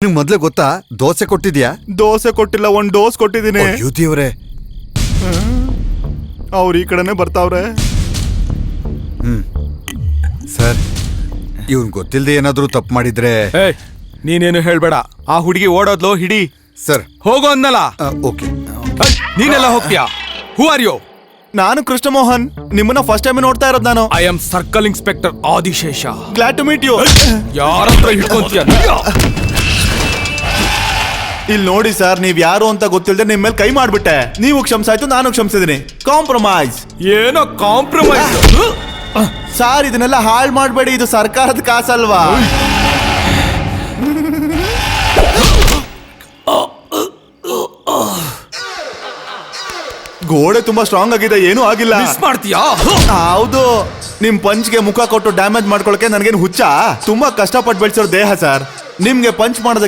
ನಿಮ್ಗೆ ಮೊದ್ಲೇ ಗೊತ್ತಾ ದೋಸೆ ಕೊಟ್ಟಿದ್ಯಾ? ದೋಸೆ ಕೊಟ್ಟಿಲ್ಲ, 1 ಡೋಸ್ ಕೊಟ್ಟಿದ್ದೀನಿ. ಯುತಿಯವ್ರೆ, ಅವ್ರು ಈ ಕಡೆನೆ ಬರ್ತಾವ್ರೆ. ಸರ್, ಇವ್ನ್ ಗೊತ್ತಿಲ್ದೆ ಏನಾದ್ರೂ ತಪ್ಪು ಮಾಡಿದ್ರೆ ನೀನೇನು ಹೇಳ್ಬೇಡ. ಆ ಹುಡುಗಿ ಓಡೋದ್ಲು, ಹಿಡಿ. ಸರ್ ಹೋಗೋ ಅನ್ನಲ್ಲ. ಓಕೆ. ನೀನೆಲ್ಲ ಹೋಗ್ತೀಯಾ? Who are you? ನಾನು ಕೃಷ್ಣ ಮೋಹನ್, ನಿಮ್ಮನ್ನ ಫಸ್ಟ್ ಟೈಮ್ ನೋಡ್ತಾ ಇರೋದು ನಾನು. I am circle inspector Adishesha. Glad to meet you. ಯಾರತ್ರ ಹಿಡ್ಕೊಂತೀಯ? ಇಲ್ಲಿ ನೋಡಿ ಸರ್, ನೀವ್ ಯಾರು ಅಂತ ಗೊತ್ತಿಲ್ಲದೆ ನಿಮ್ ಮೇಲೆ ಕೈ ಮಾಡ್ಬಿಟ್ಟೆ. ನೀವು ಕ್ಷಮಿಸಾಯ್ತು, ನಾನು ಕ್ಷಮಿಸಿದೀನಿ. ಕಾಂಪ್ರಮೈಸ್. ಏನೋ ಕಾಂಪ್ರಮೈಸ್? ಸಾರ್, ಇದನ್ನೆಲ್ಲ ಹಾಳು ಮಾಡಬೇಡಿ, ಇದು ಸರ್ಕಾರದ ಕಾಸಲ್ವಾ? ಗೋಡೆ ತುಂಬಾ ಸ್ಟ್ರಾಂಗ್ ಆಗಿದೆ, ಏನೂ ಆಗಿಲ್ಲ. ಮಿಸ್ ಮಾಡ್ತೀಯಾ? ಹೌದು, ನಿಮ್ ಪಂಚ್ಗೆ ಮುಖ ಕೊಟ್ಟು ಡ್ಯಾಮೇಜ್ ಮಾಡ್ಕೊಳಕ್ಕೆ ನನ್ಗೇನು ಹುಚ್ಚ? ತುಂಬಾ ಕಷ್ಟಪಟ್ಟು ಬೆಳೆಸಿರೋ ದೇಹ ಸರ್. ನಿಮ್ಗೆ ಪಂಚ್ ಮಾಡೋದಕ್ಕೆ